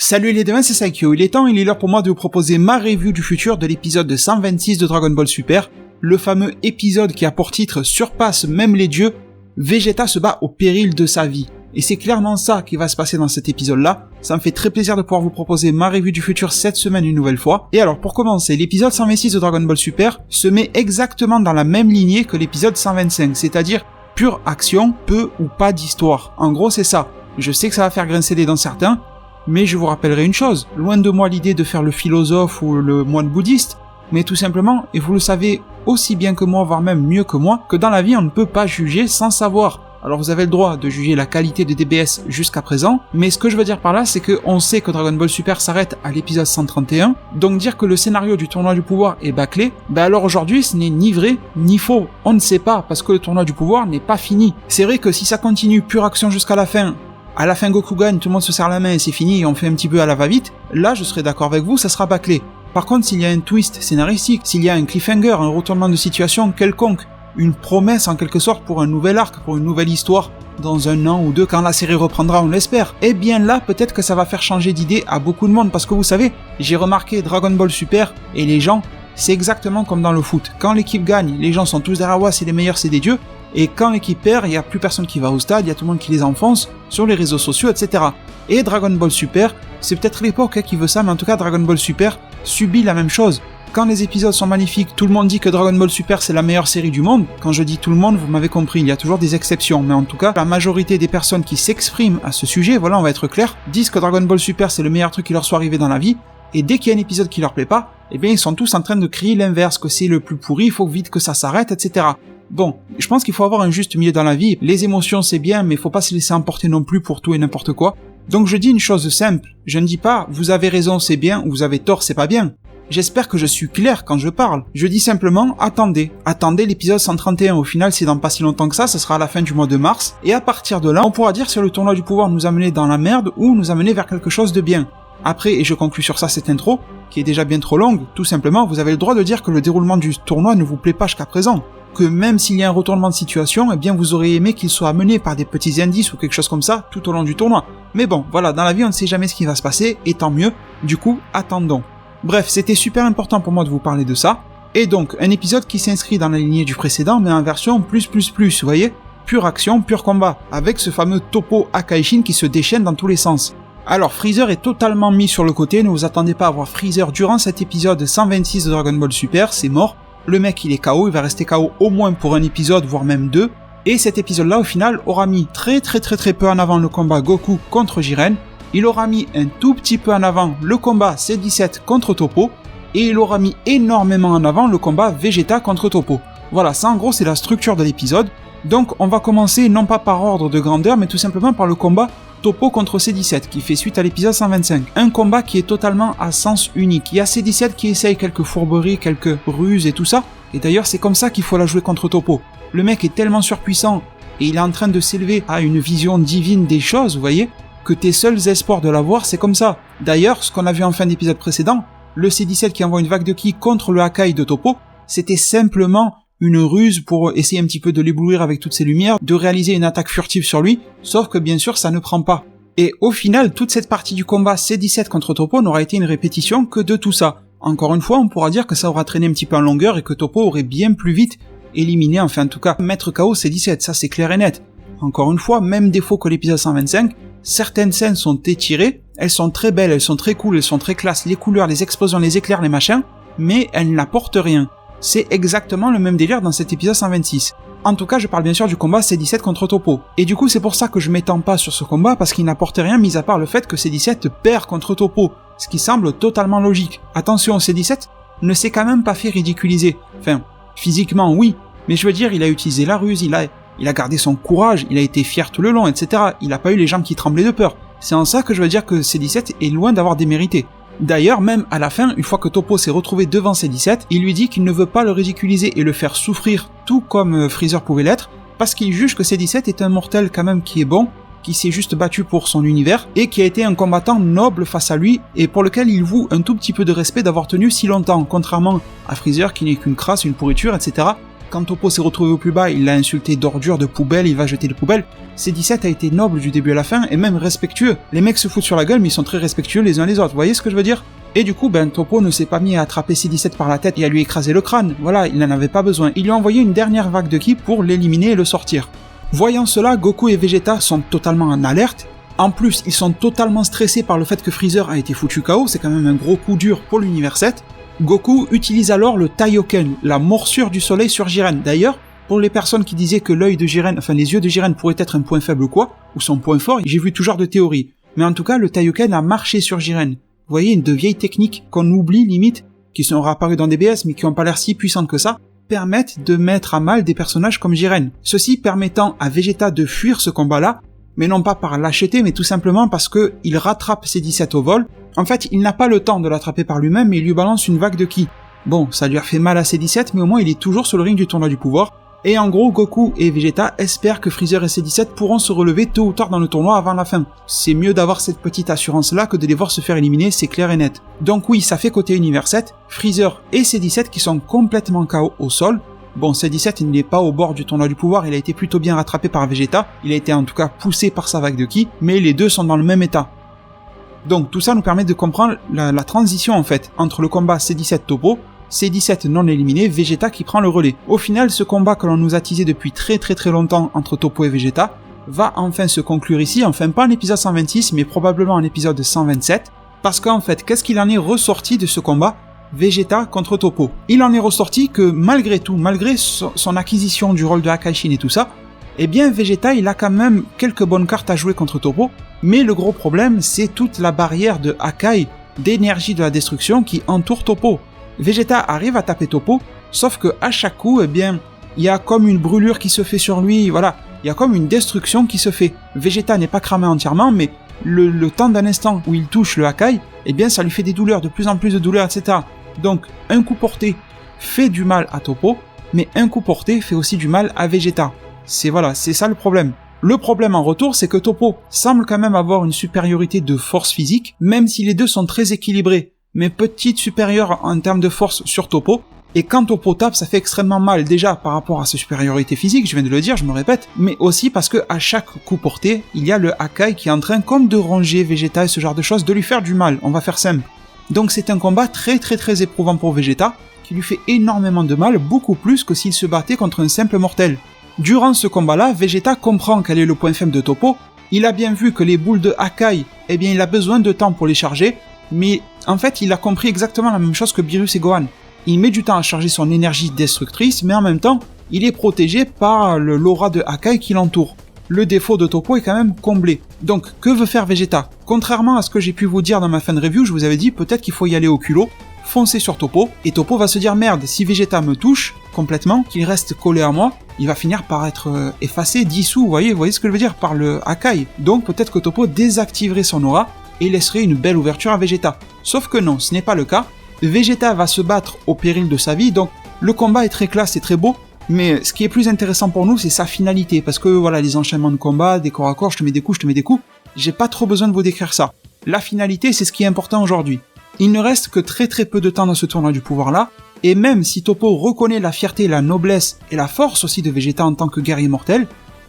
Salut les devins, c'est Saikyo, il est l'heure pour moi de vous proposer ma review du futur de l'épisode 126 de Dragon Ball Super, le fameux épisode qui a pour titre « Surpasse même les dieux », Vegeta se bat au péril de sa vie. Et c'est clairement ça qui va se passer dans cet épisode-là. Ça me fait très plaisir de pouvoir vous proposer ma review du futur cette semaine une nouvelle fois. Et alors pour commencer, l'épisode 126 de Dragon Ball Super se met exactement dans la même lignée que l'épisode 125, c'est-à-dire pure action, peu ou pas d'histoire. En gros c'est ça. Je sais que ça va faire grincer des dents certains, mais je vous rappellerai une chose, loin de moi l'idée de faire le philosophe ou le moine bouddhiste, mais tout simplement, et vous le savez aussi bien que moi, voire même mieux que moi, que dans la vie on ne peut pas juger sans savoir. Alors vous avez le droit de juger la qualité de DBS jusqu'à présent, mais ce que je veux dire par là, c'est qu'on sait que Dragon Ball Super s'arrête à l'épisode 131, donc dire que le scénario du tournoi du pouvoir est bâclé, alors aujourd'hui ce n'est ni vrai ni faux, on ne sait pas, parce que le tournoi du pouvoir n'est pas fini. C'est vrai que si ça continue pure action jusqu'à la fin, à la fin Goku gagne, tout le monde se serre la main et c'est fini et on fait un petit peu à la va-vite, là je serai d'accord avec vous, ça sera bâclé. Par contre, s'il y a un twist scénaristique, s'il y a un cliffhanger, un retournement de situation quelconque, une promesse en quelque sorte pour un nouvel arc, pour une nouvelle histoire, dans un an ou deux quand la série reprendra, on l'espère, eh bien là peut-être que ça va faire changer d'idée à beaucoup de monde, parce que vous savez, j'ai remarqué Dragon Ball Super et les gens, c'est exactement comme dans le foot. Quand l'équipe gagne, les gens sont tous derrière, ouais, c'est les meilleurs, c'est des dieux. Et quand l'équipe perd, il n'y a plus personne qui va au stade, il y a tout le monde qui les enfonce sur les réseaux sociaux, etc. Et Dragon Ball Super, c'est peut-être l'époque qui veut ça, mais en tout cas Dragon Ball Super subit la même chose. Quand les épisodes sont magnifiques, tout le monde dit que Dragon Ball Super c'est la meilleure série du monde. Quand je dis tout le monde, vous m'avez compris, il y a toujours des exceptions, mais en tout cas, la majorité des personnes qui s'expriment à ce sujet, voilà, on va être clair, disent que Dragon Ball Super c'est le meilleur truc qui leur soit arrivé dans la vie, et dès qu'il y a un épisode qui leur plaît pas, eh bien ils sont tous en train de crier l'inverse, que c'est le plus pourri, il faut vite que ça s'arrête, etc. Bon, je pense qu'il faut avoir un juste milieu dans la vie, les émotions c'est bien, mais faut pas se laisser emporter non plus pour tout et n'importe quoi. Donc je dis une chose simple, je ne dis pas vous avez raison c'est bien, ou vous avez tort c'est pas bien. J'espère que je suis clair quand je parle. Je dis simplement attendez l'épisode 131, au final c'est dans pas si longtemps que ça sera à la fin du mois de mars, et à partir de là on pourra dire si le tournoi du pouvoir nous a mené dans la merde ou nous a mené vers quelque chose de bien. Après, et je conclus sur ça cette intro, qui est déjà bien trop longue, tout simplement vous avez le droit de dire que le déroulement du tournoi ne vous plaît pas jusqu'à présent. Que même s'il y a un retournement de situation, eh bien vous aurez aimé qu'il soit amené par des petits indices ou quelque chose comme ça tout au long du tournoi. Mais bon, voilà, dans la vie on ne sait jamais ce qui va se passer, et tant mieux, du coup, attendons. Bref, c'était super important pour moi de vous parler de ça, et donc, un épisode qui s'inscrit dans la lignée du précédent, mais en version plus, vous voyez ? Pure action, pur combat, avec ce fameux Toppo Akaishin qui se déchaîne dans tous les sens. Alors, Freezer est totalement mis sur le côté, ne vous attendez pas à voir Freezer durant cet épisode 126 de Dragon Ball Super, c'est mort. Le mec il est KO, il va rester KO au moins pour un épisode, voire même deux, et cet épisode-là au final aura mis très peu en avant le combat Goku contre Jiren, il aura mis un tout petit peu en avant le combat C17 contre Toppo, et il aura mis énormément en avant le combat Vegeta contre Toppo. Voilà, ça en gros c'est la structure de l'épisode, donc on va commencer non pas par ordre de grandeur, mais tout simplement par le combat Toppo contre C17, qui fait suite à l'épisode 125. Un combat qui est totalement à sens unique. Il y a C17 qui essaye quelques fourberies, quelques ruses et tout ça, et d'ailleurs c'est comme ça qu'il faut la jouer contre Toppo. Le mec est tellement surpuissant, et il est en train de s'élever à une vision divine des choses, vous voyez, que tes seuls espoirs de l'avoir, c'est comme ça. D'ailleurs, ce qu'on a vu en fin d'épisode précédent, le C17 qui envoie une vague de ki contre le Hakai de Toppo, c'était simplement une ruse pour essayer un petit peu de l'éblouir avec toutes ses lumières, de réaliser une attaque furtive sur lui, sauf que bien sûr ça ne prend pas. Et au final, toute cette partie du combat C17 contre Toppo n'aura été une répétition que de tout ça. Encore une fois, on pourra dire que ça aura traîné un petit peu en longueur et que Toppo aurait bien plus vite éliminé, enfin en tout cas, mettre KO C17, ça c'est clair et net. Encore une fois, même défaut que l'épisode 125, certaines scènes sont étirées, elles sont très belles, elles sont très cool, elles sont très classe, les couleurs, les explosions, les éclairs, les machins, mais elles n'apportent rien. C'est exactement le même délire dans cet épisode 126. En tout cas, je parle bien sûr du combat C17 contre Toppo. Et du coup, c'est pour ça que je m'étends pas sur ce combat, parce qu'il n'apporte rien mis à part le fait que C17 perd contre Toppo, ce qui semble totalement logique. Attention, C17 ne s'est quand même pas fait ridiculiser. Enfin, physiquement oui, mais je veux dire, il a utilisé la ruse, il a gardé son courage, il a été fier tout le long, etc. Il a pas eu les jambes qui tremblaient de peur. C'est en ça que je veux dire que C17 est loin d'avoir démérité. D'ailleurs, même à la fin, une fois que Toppo s'est retrouvé devant C17, il lui dit qu'il ne veut pas le ridiculiser et le faire souffrir tout comme Freezer pouvait l'être, parce qu'il juge que C17 est un mortel quand même qui est bon, qui s'est juste battu pour son univers, et qui a été un combattant noble face à lui, et pour lequel il voue un tout petit peu de respect d'avoir tenu si longtemps, contrairement à Freezer qui n'est qu'une crasse, une pourriture, etc. quand Toppo s'est retrouvé au plus bas, il l'a insulté d'ordure, de poubelle, il va jeter les poubelles. C17 a été noble du début à la fin, et même respectueux. Les mecs se foutent sur la gueule, mais ils sont très respectueux les uns les autres, vous voyez ce que je veux dire? Et du coup, Toppo ne s'est pas mis à attraper C17 par la tête et à lui écraser le crâne, voilà, il n'en avait pas besoin. Il lui a envoyé une dernière vague de ki pour l'éliminer et le sortir. Voyant cela, Goku et Vegeta sont totalement en alerte. En plus, ils sont totalement stressés par le fait que Freezer a été foutu KO, c'est quand même un gros coup dur pour l'univers 7. Goku utilise alors le Taioken, la morsure du soleil sur Jiren. D'ailleurs, pour les personnes qui disaient que l'œil de Jiren, enfin les yeux de Jiren pourraient être un point faible ou quoi, ou son point fort, j'ai vu tout genre de théories. Mais en tout cas, le Taioken a marché sur Jiren. Vous voyez, de vieilles techniques qu'on oublie limite, qui sont réapparues dans DBS mais qui n'ont pas l'air si puissantes que ça, permettent de mettre à mal des personnages comme Jiren. Ceci permettant à Vegeta de fuir ce combat-là, mais non pas par lâcheté, mais tout simplement parce que il rattrape C17 au vol. En fait, il n'a pas le temps de l'attraper par lui-même, mais il lui balance une vague de ki. Bon, ça lui a fait mal à C17, mais au moins il est toujours sur le ring du tournoi du pouvoir. Et en gros, Goku et Vegeta espèrent que Freezer et C17 pourront se relever tôt ou tard dans le tournoi avant la fin. C'est mieux d'avoir cette petite assurance-là que de les voir se faire éliminer, c'est clair et net. Donc oui, ça fait côté univers 7, Freezer et C17 qui sont complètement KO au sol. Bon, C17 il n'est pas au bord du tournoi du pouvoir, il a été plutôt bien rattrapé par Vegeta, il a été en tout cas poussé par sa vague de ki, mais les deux sont dans le même état. Donc tout ça nous permet de comprendre la transition en fait, entre le combat C17 Toppo, C17 non éliminé, Vegeta qui prend le relais. Au final, ce combat que l'on nous a teasé depuis très longtemps entre Toppo et Vegeta va enfin se conclure ici, enfin pas en épisode 126, mais probablement en épisode 127, parce qu'en fait, qu'est-ce qu'il en est ressorti de ce combat Vegeta contre Toppo? Il en est ressorti que malgré tout, malgré son acquisition du rôle de Hakaishin et tout ça, eh bien Vegeta il a quand même quelques bonnes cartes à jouer contre Toppo, mais le gros problème c'est toute la barrière de Hakai, d'énergie de la destruction qui entoure Toppo. Vegeta arrive à taper Toppo, sauf que à chaque coup, eh bien, il y a comme une brûlure qui se fait sur lui, voilà, il y a comme une destruction qui se fait. Vegeta n'est pas cramé entièrement, mais le temps d'un instant où il touche le Hakai, eh bien ça lui fait des douleurs, de plus en plus de douleurs, etc. Donc un coup porté fait du mal à Toppo, mais un coup porté fait aussi du mal à Vegeta. C'est ça le problème. Le problème en retour, c'est que Toppo semble quand même avoir une supériorité de force physique, même si les deux sont très équilibrés, mais petite supérieure en termes de force sur Toppo, et quand Toppo tape, ça fait extrêmement mal, déjà par rapport à sa supériorité physique, je viens de le dire, je me répète, mais aussi parce que à chaque coup porté, il y a le Hakai qui est en train comme de ronger Vegeta et ce genre de choses, de lui faire du mal, on va faire simple. Donc c'est un combat très éprouvant pour Vegeta, qui lui fait énormément de mal, beaucoup plus que s'il se battait contre un simple mortel. Durant ce combat-là, Vegeta comprend quel est le point faible de Toppo, il a bien vu que les boules de Hakai, eh bien il a besoin de temps pour les charger, mais en fait il a compris exactement la même chose que Beerus et Gohan. Il met du temps à charger son énergie destructrice, mais en même temps, il est protégé par l'aura de Hakai qui l'entoure. Le défaut de Toppo est quand même comblé. Donc, que veut faire Vegeta? Contrairement à ce que j'ai pu vous dire dans ma fin de review, je vous avais dit peut-être qu'il faut y aller au culot, foncer sur Toppo, et Toppo va se dire merde, si Vegeta me touche complètement, qu'il reste collé à moi, il va finir par être effacé, dissous, vous voyez ce que je veux dire, par le Hakai. Donc peut-être que Toppo désactiverait son aura et laisserait une belle ouverture à Vegeta. Sauf que non, ce n'est pas le cas. Vegeta va se battre au péril de sa vie, donc le combat est très classe et très beau, mais ce qui est plus intéressant pour nous, c'est sa finalité, parce que voilà, les enchaînements de combat, des corps à corps, je te mets des coups, j'ai pas trop besoin de vous décrire ça. La finalité, c'est ce qui est important aujourd'hui. Il ne reste que très peu de temps dans ce tournoi du pouvoir là, et même si Toppo reconnaît la fierté, la noblesse et la force aussi de Vegeta en tant que guerrier mortel,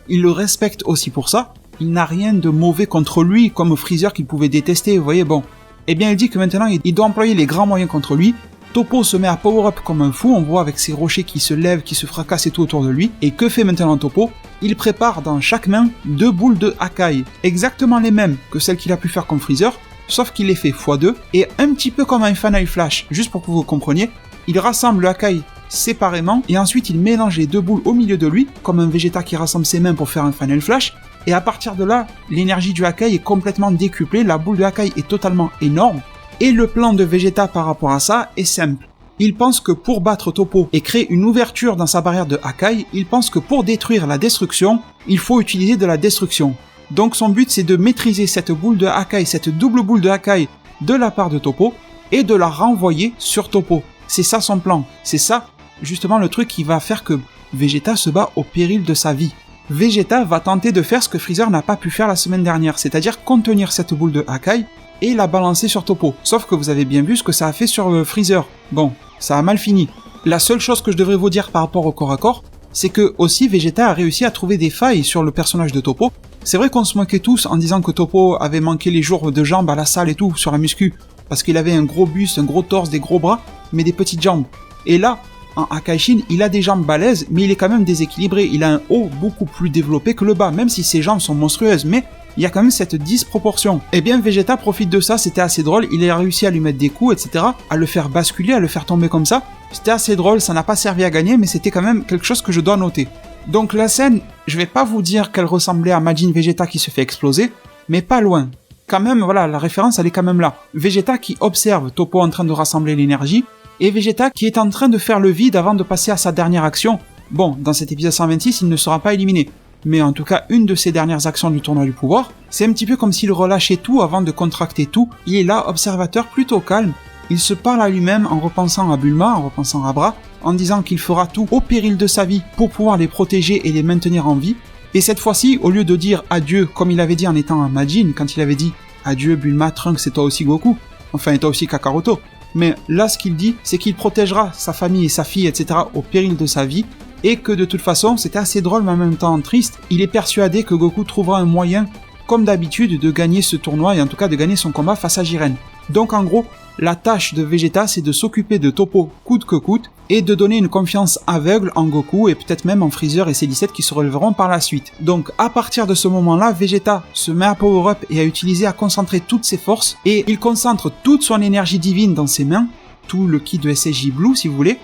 il le respecte aussi pour ça, il n'a rien de mauvais contre lui, comme Freezer qu'il pouvait détester, vous voyez, bon. Eh bien il dit que maintenant il doit employer les grands moyens contre lui. Toppo se met à power-up comme un fou, on voit avec ses rochers qui se lèvent, qui se fracassent et tout autour de lui. Et que fait maintenant Toppo? Il prépare dans chaque main 2 boules de Hakai, exactement les mêmes que celles qu'il a pu faire comme Freezer, sauf qu'il les fait x2, et un petit peu comme un Final Flash, juste pour que vous compreniez, il rassemble le Hakai séparément, et ensuite il mélange les 2 boules au milieu de lui, comme un Vegeta qui rassemble ses mains pour faire un Final Flash, et à partir de là, l'énergie du Hakai est complètement décuplée, la boule de Hakai est totalement énorme, et le plan de Vegeta par rapport à ça est simple. Il pense que pour battre Toppo et créer une ouverture dans sa barrière de Hakai, il pense que pour détruire la destruction, il faut utiliser de la destruction. Donc son but c'est de maîtriser cette boule de Hakai, cette double boule de Hakai de la part de Toppo, et de la renvoyer sur Toppo. C'est ça son plan, c'est ça justement le truc qui va faire que Vegeta se bat au péril de sa vie. Vegeta va tenter de faire ce que Freezer n'a pas pu faire la semaine dernière, c'est-à-dire contenir cette boule de Hakai et la balancer sur Toppo. Sauf que vous avez bien vu ce que ça a fait sur Freezer. Bon, ça a mal fini. La seule chose que je devrais vous dire par rapport au corps à corps, c'est que aussi Vegeta a réussi à trouver des failles sur le personnage de Toppo. C'est vrai qu'on se moquait tous en disant que Toppo avait manqué les jours de jambes à la salle et tout, sur la muscu, parce qu'il avait un gros buste, un gros torse, des gros bras, mais des petites jambes. Et là, en Akaishin, il a des jambes balèzes, mais il est quand même déséquilibré. Il a un haut beaucoup plus développé que le bas, même si ses jambes sont monstrueuses, mais il y a quand même cette disproportion. Eh bien, Vegeta profite de ça, c'était assez drôle, il a réussi à lui mettre des coups, etc., à le faire basculer, à le faire tomber comme ça. C'était assez drôle, ça n'a pas servi à gagner, mais c'était quand même quelque chose que je dois noter. Donc la scène, je vais pas vous dire qu'elle ressemblait à Majin Vegeta qui se fait exploser, mais pas loin. Quand même, voilà, la référence, elle est quand même là. Vegeta qui observe Toppo en train de rassembler l'énergie, et Vegeta qui est en train de faire le vide avant de passer à sa dernière action. Bon, dans cet épisode 126, il ne sera pas éliminé, mais en tout cas une de ses dernières actions du tournoi du pouvoir. C'est un petit peu comme s'il relâchait tout avant de contracter tout. Il est là, observateur, plutôt calme. Il se parle à lui-même en repensant à Bulma, en repensant à Bra, en disant qu'il fera tout au péril de sa vie pour pouvoir les protéger et les maintenir en vie. Et cette fois-ci, au lieu de dire adieu comme il avait dit en étant un Majin, quand il avait dit adieu Bulma, Trunks et toi aussi Goku, enfin et toi aussi Kakaroto. Mais là, ce qu'il dit, c'est qu'il protégera sa famille et sa fille, etc. au péril de sa vie, et que de toute façon, c'était assez drôle mais en même temps triste, il est persuadé que Goku trouvera un moyen, comme d'habitude, de gagner ce tournoi, et en tout cas de gagner son combat face à Jiren. Donc en gros, la tâche de Vegeta, c'est de s'occuper de Toppo coûte que coûte, et de donner une confiance aveugle en Goku, et peut-être même en Freezer et C17 qui se relèveront par la suite. Donc à partir de ce moment-là, Vegeta se met à power up et à utiliser, à concentrer toutes ses forces, et il concentre toute son énergie divine dans ses mains, tout le ki de SSJ Blue si vous voulez,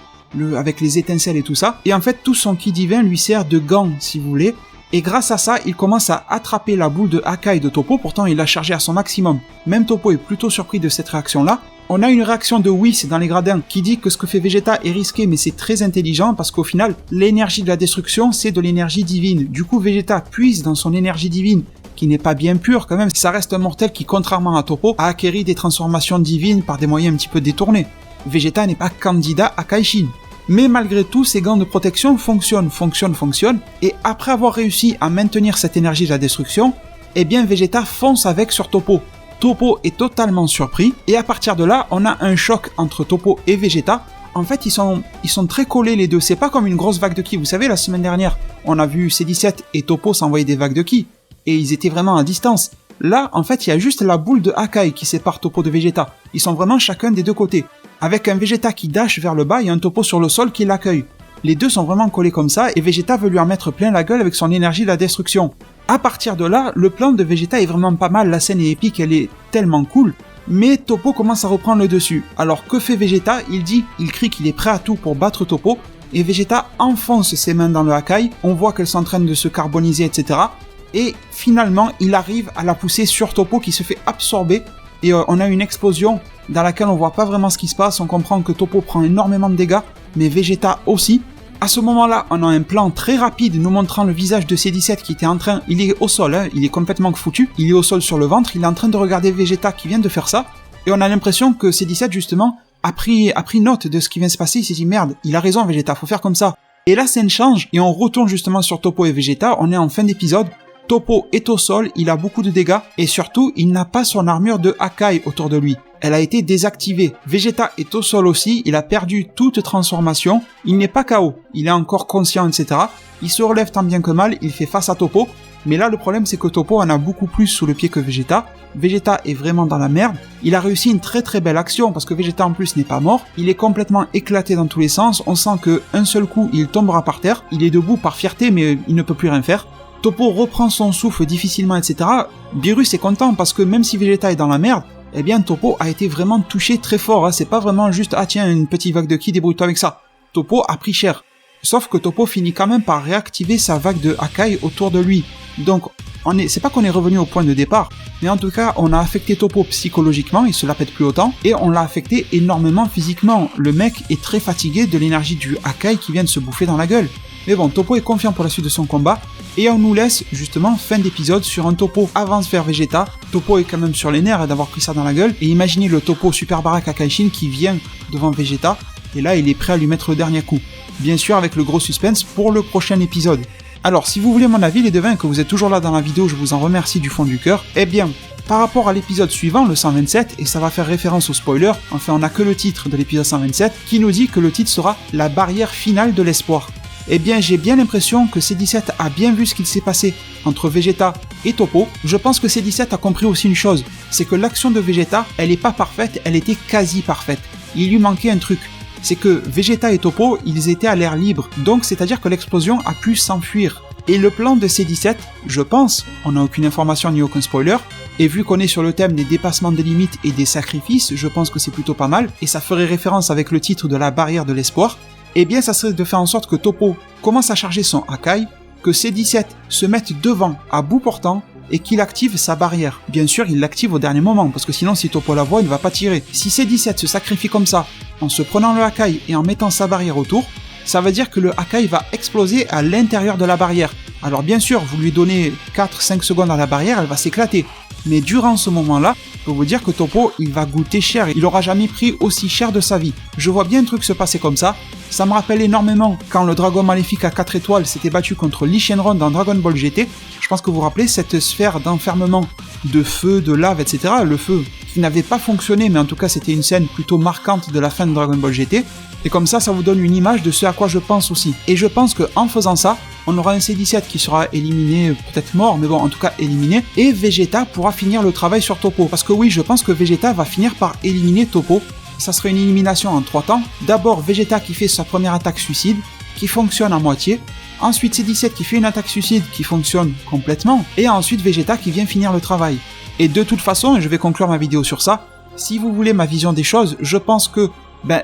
avec les étincelles et tout ça, et en fait tout son ki divin lui sert de gant si vous voulez, et grâce à ça, il commence à attraper la boule de Hakai de Toppo, pourtant il l'a chargée à son maximum. Même Toppo est plutôt surpris de cette réaction-là. On a une réaction de Whis dans les gradins qui dit que ce que fait Vegeta est risqué mais c'est très intelligent parce qu'au final, l'énergie de la destruction c'est de l'énergie divine. Du coup Vegeta puise dans son énergie divine qui n'est pas bien pure quand même, ça reste un mortel qui contrairement à Toppo a acquéri des transformations divines par des moyens un petit peu détournés. Vegeta n'est pas candidat à Kaishin. Mais malgré tout, ces gants de protection fonctionnent, et après avoir réussi à maintenir cette énergie de la destruction, eh bien Vegeta fonce avec sur Toppo. Toppo est totalement surpris, et à partir de là, on a un choc entre Toppo et Vegeta. En fait, ils sont très collés les deux, c'est pas comme une grosse vague de ki. Vous savez, la semaine dernière, on a vu C17 et Toppo s'envoyer des vagues de ki, et ils étaient vraiment à distance. Là, en fait, il y a juste la boule de Hakai qui sépare Toppo de Vegeta. Ils sont vraiment chacun des deux côtés. Avec un Vegeta qui dash vers le bas et un Toppo sur le sol qui l'accueille. Les deux sont vraiment collés comme ça et Vegeta veut lui en mettre plein la gueule avec son énergie de la destruction. À partir de là, le plan de Vegeta est vraiment pas mal, la scène est épique, elle est tellement cool. Mais Toppo commence à reprendre le dessus. Alors que fait Vegeta? Il crie qu'il est prêt à tout pour battre Toppo. Et Vegeta enfonce ses mains dans le Hakai, on voit qu'elle s'entraîne de se carboniser, etc. Et finalement, il arrive à la pousser sur Toppo qui se fait absorber. Et on a une explosion dans laquelle on voit pas vraiment ce qui se passe, on comprend que Toppo prend énormément de dégâts, mais Vegeta aussi. À ce moment-là, on a un plan très rapide nous montrant le visage de C17 qui était en train, il est au sol, hein, il est complètement foutu, il est au sol sur le ventre, il est en train de regarder Vegeta qui vient de faire ça, et on a l'impression que C17 justement a pris note de ce qui vient de se passer, il s'est dit merde, il a raison Vegeta, faut faire comme ça. Et la scène change, et on retourne justement sur Toppo et Vegeta, on est en fin d'épisode. Toppo est au sol, il a beaucoup de dégâts, et surtout, il n'a pas son armure de Hakai autour de lui. Elle a été désactivée. Vegeta est au sol aussi, il a perdu toute transformation, il n'est pas KO, il est encore conscient, etc. Il se relève tant bien que mal, il fait face à Toppo, mais là le problème c'est que Toppo en a beaucoup plus sous le pied que Vegeta. Vegeta est vraiment dans la merde, il a réussi une très très belle action parce que Vegeta en plus n'est pas mort, il est complètement éclaté dans tous les sens, on sent que un seul coup il tombera par terre, il est debout par fierté mais il ne peut plus rien faire. Toppo reprend son souffle difficilement, etc. Beerus est content parce que même si Vegeta est dans la merde, eh bien Toppo a été vraiment touché très fort, hein. C'est pas vraiment juste ah tiens une petite vague de ki, débrouille-toi avec ça. Toppo a pris cher. Sauf que Toppo finit quand même par réactiver sa vague de Hakai autour de lui. Donc c'est pas qu'on est revenu au point de départ, mais en tout cas on a affecté Toppo psychologiquement, il se la pète plus autant, et on l'a affecté énormément physiquement. Le mec est très fatigué de l'énergie du Hakai qui vient de se bouffer dans la gueule. Mais bon, Toppo est confiant pour la suite de son combat, et on nous laisse justement fin d'épisode sur un Toppo avance vers Vegeta. Toppo est quand même sur les nerfs d'avoir pris ça dans la gueule, et imaginez le Toppo Super Barack Akaishin qui vient devant Vegeta, et là il est prêt à lui mettre le dernier coup. Bien sûr avec le gros suspense pour le prochain épisode. Alors si vous voulez mon avis les devins et que vous êtes toujours là dans la vidéo, je vous en remercie du fond du cœur, eh bien Par rapport à l'épisode suivant, le 127, et ça va faire référence au spoiler, enfin on n'a que le titre de l'épisode 127, qui nous dit que le titre sera « La barrière finale de l'espoir ». Eh bien j'ai bien l'impression que C17 a bien vu ce qu'il s'est passé entre Vegeta et Toppo. Je pense que C17 a compris aussi une chose, c'est que l'action de Vegeta, elle est pas parfaite, elle était quasi parfaite. Il lui manquait un truc, c'est que Vegeta et Toppo, ils étaient à l'air libre, donc c'est-à-dire que l'explosion a pu s'enfuir. Et le plan de C17, je pense, on n'a aucune information ni aucun spoiler, et vu qu'on est sur le thème des dépassements des limites et des sacrifices, je pense que c'est plutôt pas mal, et ça ferait référence avec le titre de la barrière de l'espoir, eh bien ça serait de faire en sorte que Toppo commence à charger son Hakai, que C17 se mette devant à bout portant, et qu'il active sa barrière. Bien sûr, il l'active au dernier moment, parce que sinon si Toppo la voit, il ne va pas tirer. Si C17 se sacrifie comme ça, en se prenant le Hakai et en mettant sa barrière autour, ça veut dire que le Hakai va exploser à l'intérieur de la barrière. Alors bien sûr, vous lui donnez 4-5 secondes à la barrière, elle va s'éclater. Mais durant ce moment-là, je peux vous dire que Toppo, il va goûter cher, il aura jamais pris aussi cher de sa vie. Je vois bien un truc se passer comme ça. Ça me rappelle énormément quand le dragon maléfique à 4 étoiles s'était battu contre Lee Shenron dans Dragon Ball GT. Je pense que vous vous rappelez cette sphère d'enfermement de feu, de lave, etc. Le feu qui n'avait pas fonctionné, mais en tout cas c'était une scène plutôt marquante de la fin de Dragon Ball GT. Et comme ça vous donne une image de ce à quoi je pense aussi. Et je pense qu'en faisant ça, on aura un C17 qui sera éliminé, peut-être mort, mais bon, en tout cas éliminé, et Vegeta pourra finir le travail sur Toppo. Parce que oui, je pense que Vegeta va finir par éliminer Toppo. Ça serait une élimination en 3 temps. D'abord, Vegeta qui fait sa première attaque suicide, qui fonctionne à moitié. Ensuite, C17 qui fait une attaque suicide qui fonctionne complètement. Et ensuite, Vegeta qui vient finir le travail. Et de toute façon, et je vais conclure ma vidéo sur ça, si vous voulez ma vision des choses, je pense que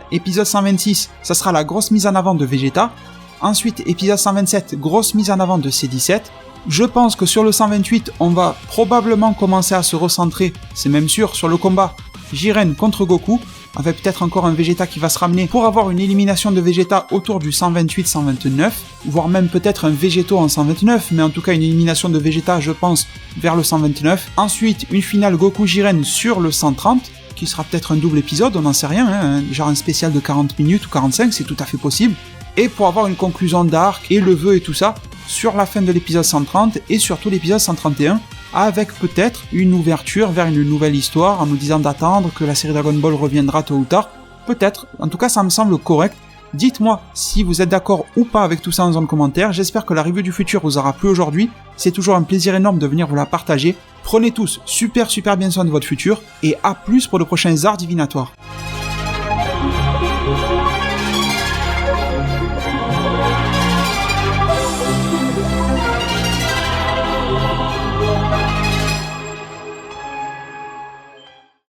épisode 126, ça sera la grosse mise en avant de Vegeta. Ensuite, épisode 127, grosse mise en avant de C17. Je pense que sur le 128, on va probablement commencer à se recentrer, c'est même sûr, sur le combat Jiren contre Goku, avec peut-être encore un Vegeta qui va se ramener pour avoir une élimination de Vegeta autour du 128-129, voire même peut-être un Végéto en 129, mais en tout cas une élimination de Vegeta, je pense, vers le 129. Ensuite, une finale Goku-Jiren sur le 130, qui sera peut-être un double épisode, on n'en sait rien, hein, genre un spécial de 40 minutes ou 45, c'est tout à fait possible. Et pour avoir une conclusion d'arc et le vœu et tout ça, sur la fin de l'épisode 130 et surtout l'épisode 131, avec peut-être une ouverture vers une nouvelle histoire en nous disant d'attendre que la série Dragon Ball reviendra tôt ou tard. Peut-être, en tout cas ça me semble correct. Dites-moi si vous êtes d'accord ou pas avec tout ça en zone commentaire. J'espère que la review du futur vous aura plu aujourd'hui. C'est toujours un plaisir énorme de venir vous la partager. Prenez tous super bien soin de votre futur et à plus pour de prochains arts divinatoires.